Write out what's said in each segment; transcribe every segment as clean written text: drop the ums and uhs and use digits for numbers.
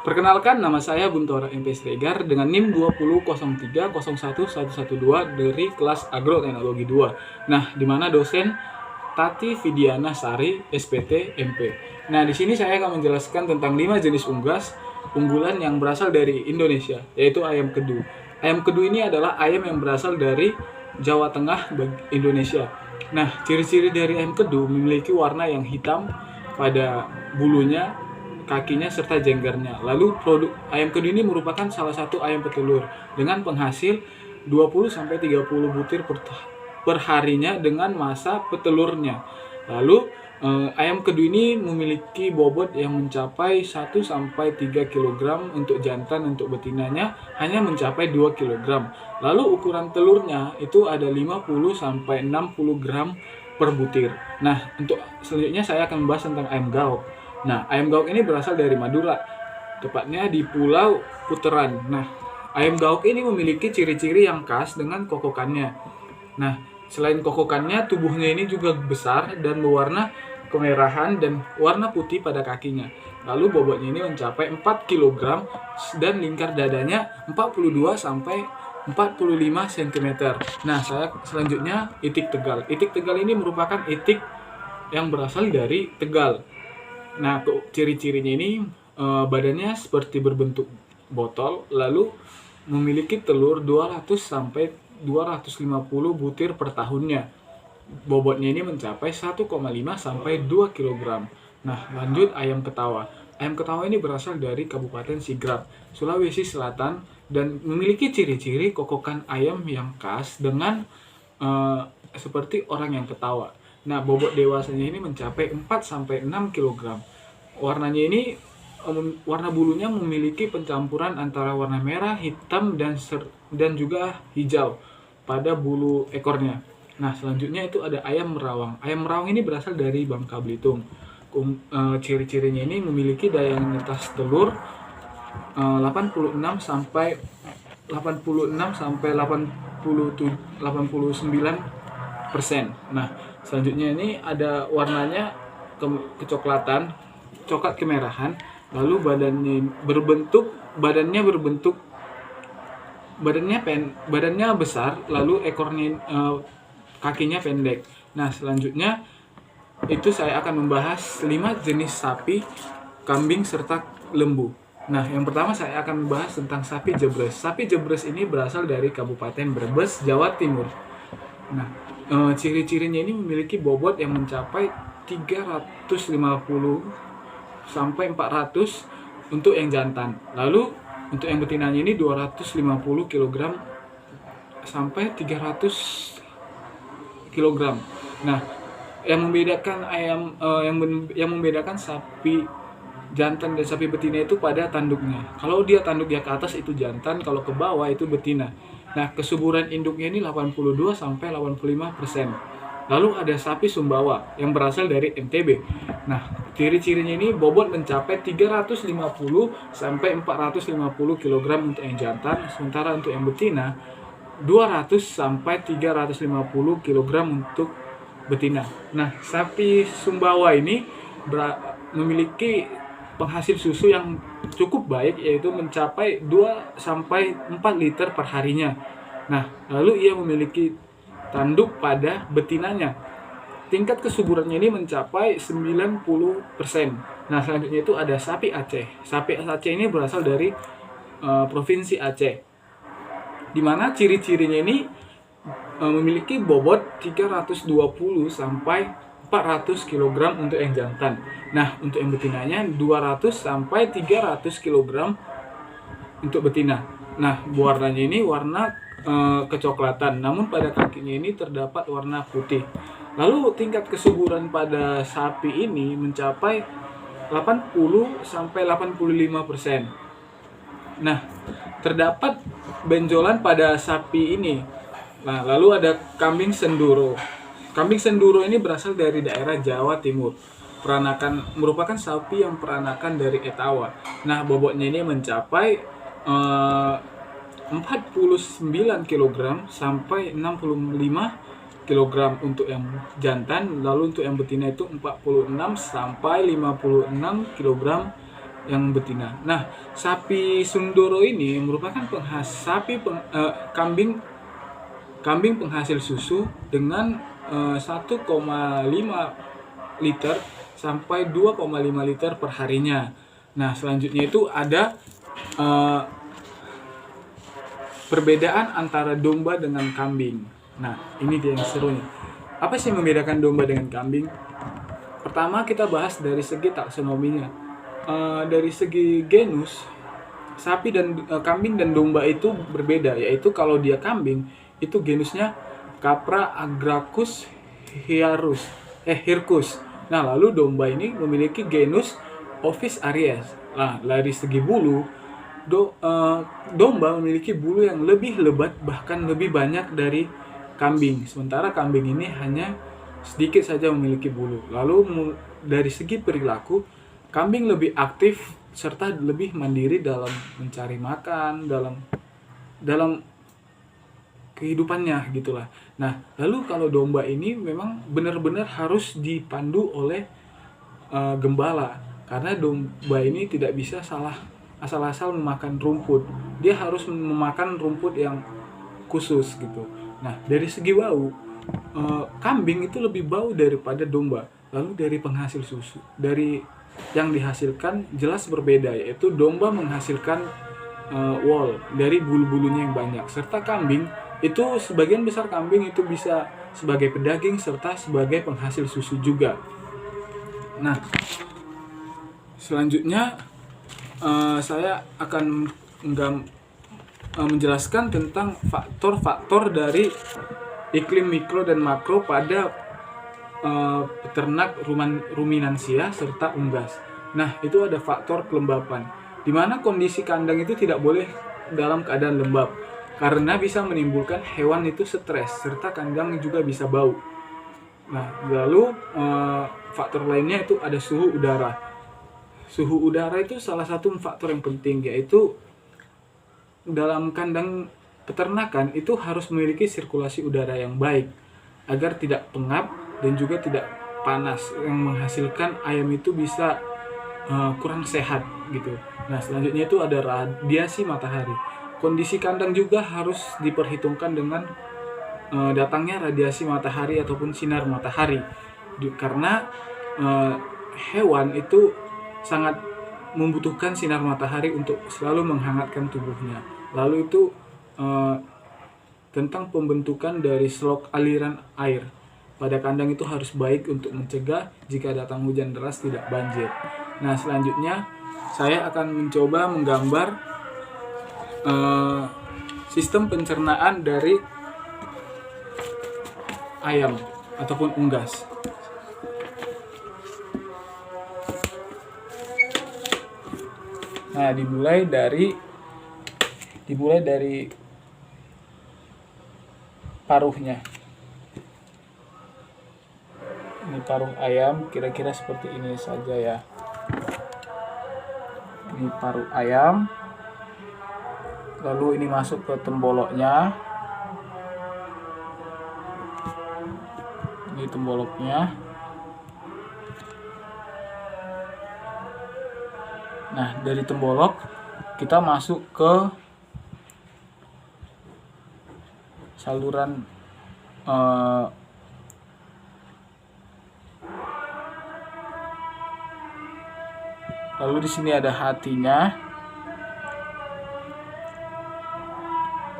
Perkenalkan, nama saya Buntora MP Sregar dengan NIM 20030301112 dari kelas Agroteknologi 2. Nah, di mana dosen Tati Vidiana Sari, SPT MP. Nah, di sini saya akan menjelaskan tentang 5 jenis unggas unggulan yang berasal dari Indonesia, yaitu ayam kedu. Ayam kedu ini adalah ayam yang berasal dari Jawa Tengah, Indonesia. Nah, ciri-ciri dari ayam kedu memiliki warna yang hitam pada bulunya, kakinya, serta jenggernya. Lalu produk ayam kedu ini merupakan salah satu ayam petelur dengan penghasil 20-30 butir per harinya dengan masa petelurnya. Lalu ayam kedu ini memiliki bobot yang mencapai 1-3 kg untuk jantan, untuk betinanya hanya mencapai 2 kg. Lalu ukuran telurnya itu ada 50-60 gram per butir. Nah, untuk selanjutnya saya akan membahas tentang ayam gaok. Nah, ayam gaok ini berasal dari Madura, tepatnya di Pulau Puteran. Nah, ayam gaok ini memiliki ciri-ciri yang khas dengan kokokannya. Nah, selain kokokannya, tubuhnya ini juga besar dan berwarna kemerahan dan warna putih pada kakinya. Lalu bobotnya ini mencapai 4 kg dan lingkar dadanya 42-45 cm. Nah, saya selanjutnya itik Tegal. Itik Tegal ini merupakan itik yang berasal dari Tegal. Nah, ciri-cirinya ini badannya seperti berbentuk botol, lalu memiliki telur 200-250 butir per tahunnya. Bobotnya ini mencapai 1,5-2 kg. Nah, lanjut ayam ketawa. Ayam ketawa ini berasal dari Kabupaten Sigrap, Sulawesi Selatan, dan memiliki ciri-ciri kokokan ayam yang khas dengan seperti orang yang ketawa. Nah, bobot dewasanya ini mencapai 4-6 kg. Warnanya ini, warna bulunya memiliki pencampuran antara warna merah, hitam, dan juga hijau pada bulu ekornya. Nah, selanjutnya itu ada ayam merawang. Ayam merawang ini berasal dari Bangka Belitung. Ciri-cirinya ini memiliki daya netas telur 89%. Nah, selanjutnya ini ada warnanya kecoklatan, coklat kemerahan. Lalu badannya besar, lalu ekornya kakinya pendek. Nah, selanjutnya itu saya akan membahas 5 jenis sapi, kambing, serta lembu. Nah, yang pertama saya akan membahas tentang sapi jebres. Sapi jebres ini berasal dari Kabupaten Brebes, Jawa Timur. Nah, ciri-cirinya ini memiliki bobot yang mencapai 350-400 untuk yang jantan. Lalu untuk yang betinanya ini 250 kg sampai 300 kg. Nah, yang membedakan sapi jantan dan sapi betina itu pada tanduknya. Kalau dia tanduknya ke atas itu jantan, kalau ke bawah itu betina. Nah, kesuburan induknya ini 82-85%. Lalu ada sapi Sumbawa yang berasal dari NTB. Nah, ciri-cirinya ini bobot mencapai 350-450 kg untuk yang jantan, sementara untuk yang betina 200-350 kg untuk betina. Nah, sapi Sumbawa ini memiliki penghasil susu yang cukup baik, yaitu mencapai 2-4 liter per harinya. Nah, lalu ia memiliki tanduk pada betinanya. Tingkat kesuburannya ini mencapai 90%. Nah, selanjutnya itu ada sapi Aceh. Sapi Aceh ini berasal dari Provinsi Aceh, di mana ciri-cirinya ini memiliki bobot 320-400 kg untuk yang jantan. Nah, untuk yang betinanya 200-300 kg untuk betina. Nah, warnanya ini warna kecoklatan, namun pada kakinya ini terdapat warna putih. Lalu tingkat kesuburan pada sapi ini mencapai 80-85%. Nah, terdapat benjolan pada sapi ini. Nah, lalu ada kambing Senduro. Kambing Senduro ini berasal dari daerah Jawa Timur. Merupakan sapi yang peranakan dari Etawa. Nah, bobotnya ini mencapai 49 kg sampai 65 kg untuk yang jantan. Lalu untuk yang betina itu 46 sampai 56 kg yang betina. Nah, sapi Sundoro ini merupakan kambing penghasil susu dengan 1,5 liter sampai 2,5 liter per harinya. Nah, selanjutnya itu ada eh, perbedaan antara domba dengan kambing. Nah, ini dia yang serunya. Apa sih yang membedakan domba dengan kambing? Pertama kita bahas dari segi taksonominya. Dari segi genus, kambing dan domba itu berbeda, yaitu kalau dia kambing itu genusnya Capra agracus hircus. Nah, lalu domba ini memiliki genus Ovis aries. Nah, dari segi bulu, domba memiliki bulu yang lebih lebat, bahkan lebih banyak dari kambing. Sementara kambing ini hanya sedikit saja memiliki bulu. Lalu dari segi perilaku, kambing lebih aktif serta lebih mandiri dalam mencari makan, dalam kehidupannya gitulah. Nah, lalu kalau domba ini memang benar-benar harus dipandu oleh gembala, karena domba ini tidak bisa asal-asal memakan rumput. Dia harus memakan rumput yang khusus gitu. Nah, dari segi bau, kambing itu lebih bau daripada domba. Lalu dari penghasil susu, dari yang dihasilkan jelas berbeda, yaitu domba menghasilkan wool dari bulu-bulunya yang banyak, serta kambing itu sebagian besar kambing itu bisa sebagai pedaging serta sebagai penghasil susu juga. Nah, selanjutnya saya akan menjelaskan tentang faktor-faktor dari iklim mikro dan makro pada peternak ruminansia serta unggas. Nah, itu ada faktor kelembapan, di mana kondisi kandang itu tidak boleh dalam keadaan lembab, karena bisa menimbulkan hewan itu stres, serta kandang juga bisa bau. Nah, lalu faktor lainnya itu ada suhu udara. Suhu udara itu salah satu faktor yang penting, yaitu dalam kandang peternakan itu harus memiliki sirkulasi udara yang baik agar tidak pengap dan juga tidak panas, yang menghasilkan ayam itu bisa kurang sehat gitu. Nah, selanjutnya itu ada radiasi matahari. Kondisi kandang juga harus diperhitungkan dengan datangnya radiasi matahari ataupun sinar matahari, karena hewan itu sangat membutuhkan sinar matahari untuk selalu menghangatkan tubuhnya. Lalu itu tentang pembentukan dari slok aliran air pada kandang itu harus baik untuk mencegah jika datang hujan deras tidak banjir. Nah, selanjutnya saya akan mencoba menggambar sistem pencernaan dari ayam ataupun unggas. Nah, dimulai dari paruhnya. Ini paruh ayam, kira-kira seperti ini saja ya. Ini paruh ayam. Lalu ini masuk ke temboloknya. Ini temboloknya. Nah, dari tembolok kita masuk ke saluran lalu di sini ada hatinya.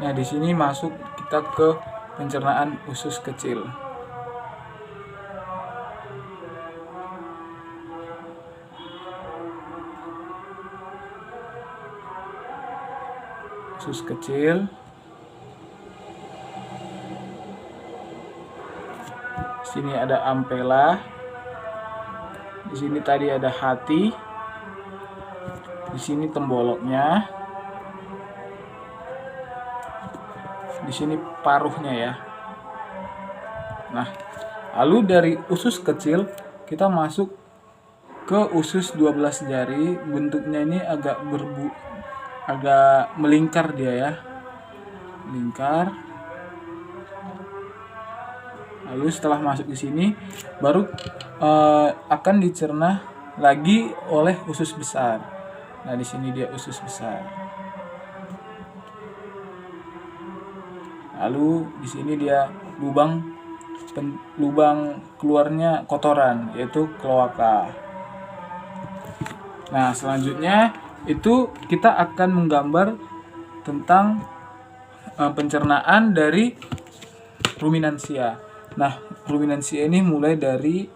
Nah, di sini masuk kita ke pencernaan usus kecil. Usus kecil. Di sini ada ampela. Di sini tadi ada hati. Di sini temboloknya. Di sini paruhnya ya. Nah, lalu dari usus kecil kita masuk ke usus 12 jari. Bentuknya ini agak melingkar dia ya. Melingkar. Lalu setelah masuk di sini baru akan dicerna lagi oleh usus besar. Nah, di sini dia usus besar. Lalu di sini dia lubang keluarnya kotoran, yaitu kloaka. Nah, selanjutnya itu kita akan menggambar tentang pencernaan dari ruminansia. Nah, ruminansia ini mulai dari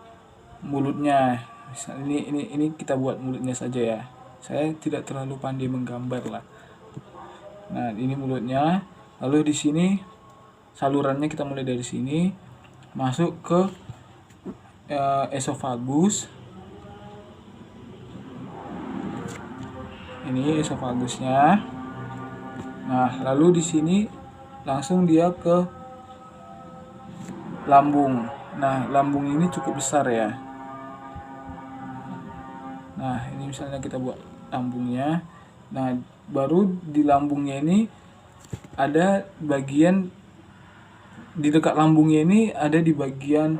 mulutnya. Ini kita buat mulutnya saja ya. Saya tidak terlalu pandai menggambar lah. Nah, ini mulutnya. Lalu di sini salurannya kita mulai dari sini masuk ke esofagus. Ini esofagusnya. Nah, lalu di sini langsung dia ke lambung. Nah, lambung ini cukup besar ya. Nah, ini misalnya kita buat lambungnya. Nah, baru di lambungnya ini ada bagian, di dekat lambungnya ini ada di bagian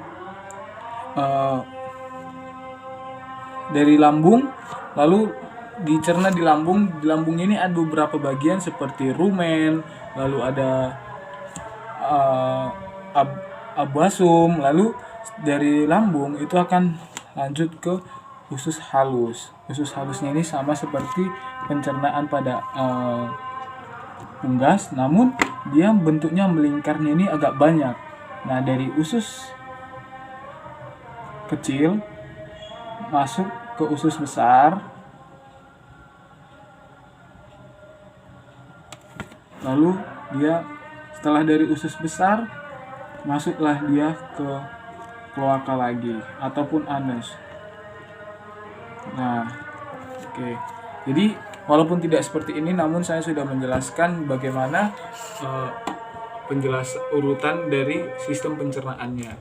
dari lambung, lalu dicerna di lambung. Di lambungnya ini ada beberapa bagian seperti rumen, lalu ada abasum, lalu dari lambung itu akan lanjut ke usus halus. Usus halusnya ini sama seperti pencernaan pada unggas, namun dia bentuknya melingkarnya ini agak banyak. Nah, dari usus kecil masuk ke usus besar, lalu dia setelah dari usus besar masuklah dia ke kloaka lagi ataupun anus. Nah, oke. Jadi walaupun tidak seperti ini, namun saya sudah menjelaskan bagaimana urutan dari sistem pencernaannya.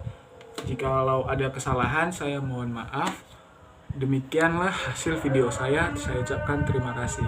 Jikalau ada kesalahan, saya mohon maaf. Demikianlah hasil video saya ucapkan terima kasih.